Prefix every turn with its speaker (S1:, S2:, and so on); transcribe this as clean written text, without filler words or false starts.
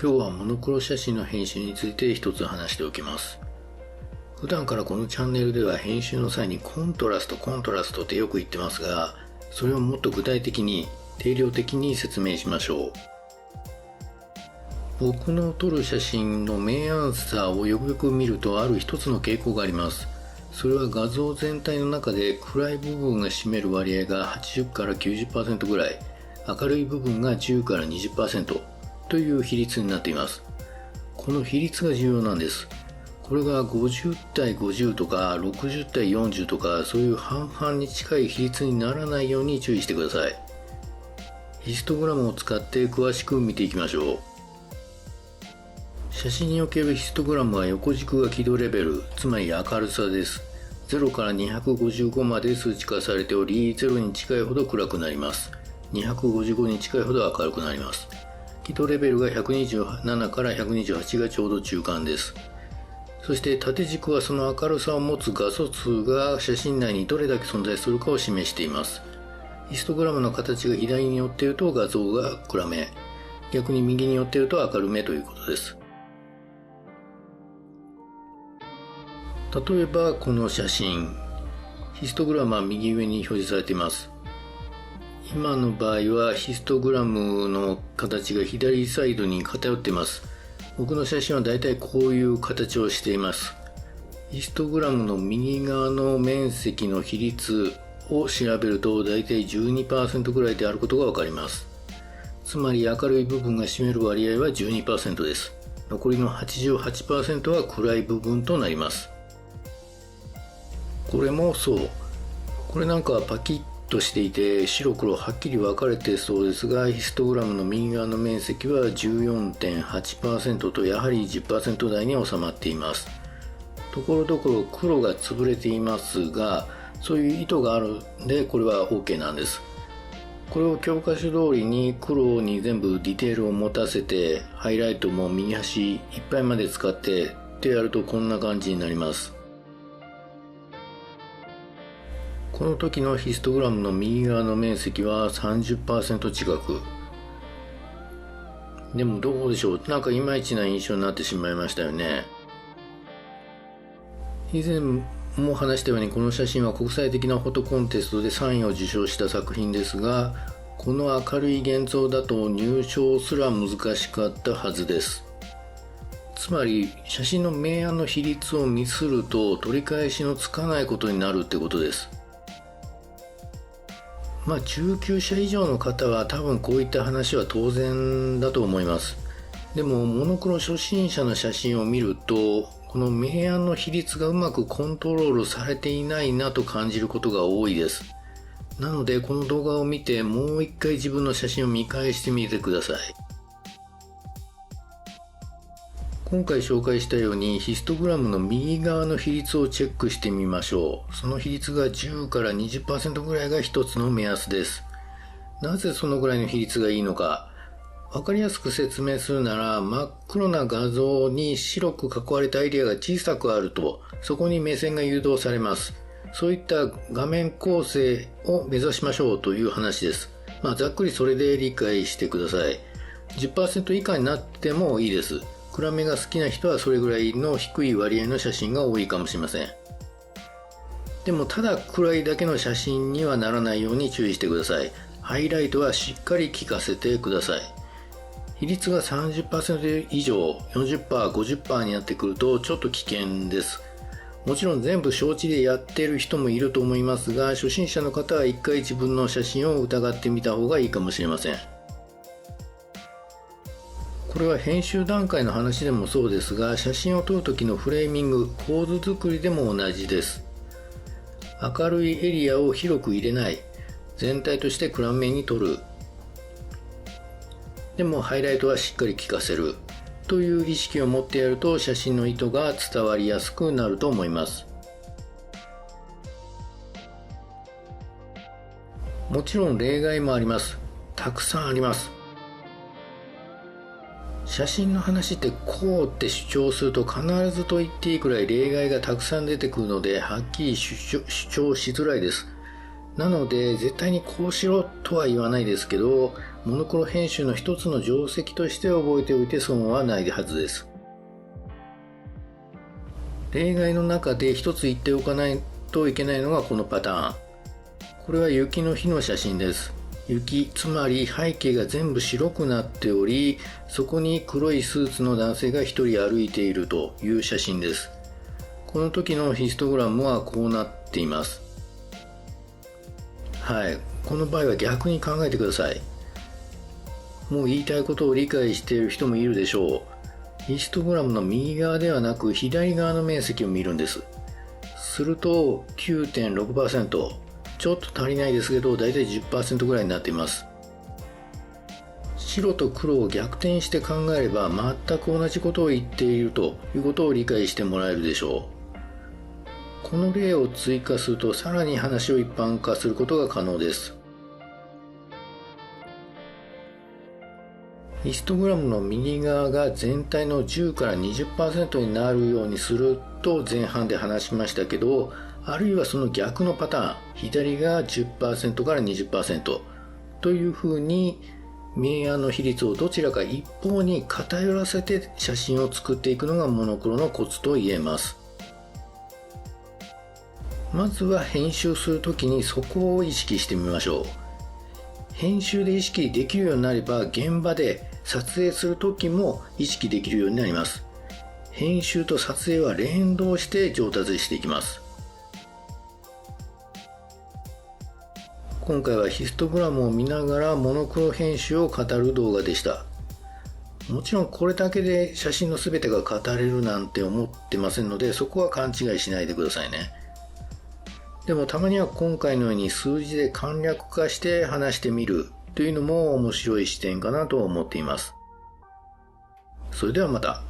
S1: 今日はモノクロ写真の編集について一つ話しておきます。普段からこのチャンネルでは編集の際にコントラストってよく言ってますが、それをもっと具体的に定量的に説明しましょう。僕の撮る写真のメインアンサーをよくよく見るとある一つの傾向があります。それは画像全体の中で暗い部分が占める割合が80から 90% ぐらい、明るい部分が10から 20% という比率になっています。この比率が重要なんです。これが50対50とか60対40とかそういう半々に近い比率にならないように注意してください。ヒストグラムを使って詳しく見ていきましょう。写真におけるヒストグラムは横軸が輝度レベル、つまり明るさです。0から255まで数値化されており、0に近いほど暗くなります。255に近いほど明るくなります。輝度レベルが127から128がちょうど中間です。そして縦軸はその明るさを持つ画素数が写真内にどれだけ存在するかを示しています。ヒストグラムの形が左に寄っていると画像が暗め、逆に右に寄っていると明るめということです。例えばこの写真、ヒストグラムは右上に表示されています。今の場合はヒストグラムの形が左サイドに偏っています。僕の写真はだいたいこういう形をしています。ヒストグラムの右側の面積の比率を調べるとだいたい 12% ぐらいであることがわかります。つまり明るい部分が占める割合は 12% です。残りの 88% は暗い部分となります。これもそう。これなんかはパキッとしていて白黒はっきり分かれてそうですが、ヒストグラムの右側の面積は 14.8% とやはり 10% 台に収まっています。ところどころ黒が潰れていますが、そういう意図があるんでこれは OK なんです。これを教科書通りに黒に全部ディテールを持たせて、ハイライトも右端いっぱいまで使ってやるとこんな感じになります。この時のヒストグラムの右側の面積は 30% 近く。でもどうでしょう、なんかいまいちな印象になってしまいましたよね。以前も話したようにこの写真は国際的なフォトコンテストで3位を受賞した作品ですが、この明るい現像だと入賞すら難しかったはずです。つまり写真の明暗の比率をミスると取り返しのつかないことになるってことです。中級者以上の方は多分こういった話は当然だと思います。でもモノクロ初心者の写真を見ると、この明暗の比率がうまくコントロールされていないなと感じることが多いです。なのでこの動画を見てもう一回自分の写真を見返してみてください。今回紹介したようにヒストグラムの右側の比率をチェックしてみましょう。その比率が10から 20% ぐらいが一つの目安です。なぜそのぐらいの比率がいいのか。わかりやすく説明するなら、真っ黒な画像に白く囲われたエリアが小さくあると、そこに目線が誘導されます。そういった画面構成を目指しましょうという話です。ざっくりそれで理解してください。10% 以下になってもいいです。暗めが好きな人はそれぐらいの低い割合の写真が多いかもしれません。でもただ暗いだけの写真にはならないように注意してください。ハイライトはしっかり効かせてください。比率が 30% 以上 40%、50% になってくるとちょっと危険です。もちろん全部承知でやってる人もいると思いますが、初心者の方は一回自分の写真を疑ってみた方がいいかもしれません。これは編集段階の話でもそうですが、写真を撮る時のフレーミング、構図作りでも同じです。明るいエリアを広く入れない。全体として暗めに撮る。でもハイライトはしっかり効かせる。という意識を持ってやると写真の意図が伝わりやすくなると思います。もちろん例外もあります。たくさんあります。写真の話ってこうって主張すると必ずと言っていいくらい例外がたくさん出てくるので、はっきり主張しづらいです。なので絶対にこうしろとは言わないですけど、モノクロ編集の一つの定石として覚えておいて損はないはずです。例外の中で一つ言っておかないといけないのがこのパターン。これは雪の日の写真です。雪、つまり背景が全部白くなっており、そこに黒いスーツの男性が一人歩いているという写真です。この時のヒストグラムはこうなっています。はい、この場合は逆に考えてください。もう言いたいことを理解している人もいるでしょう。ヒストグラムの右側ではなく左側の面積を見るんです。すると 9.6%、ちょっと足りないですけど、だいたい 10% ぐらいになっています。白と黒を逆転して考えれば全く同じことを言っているということを理解してもらえるでしょう。この例を追加するとさらに話を一般化することが可能です。ヒストグラムの右側が全体の10から 20% になるようにすると前半で話しましたけど、あるいはその逆のパターン、左が 10% から 20% というふうに明暗の比率をどちらか一方に偏らせて写真を作っていくのがモノクロのコツと言えます。まずは編集するときにそこを意識してみましょう。編集で意識できるようになれば現場で撮影するときも意識できるようになります。編集と撮影は連動して上達していきます。今回はヒストグラムを見ながらモノクロ編集を語る動画でした。もちろんこれだけで写真の全てが語れるなんて思ってませんので、そこは勘違いしないでくださいね。でもたまには今回のように数字で簡略化して話してみるというのも面白い視点かなと思っています。それではまた。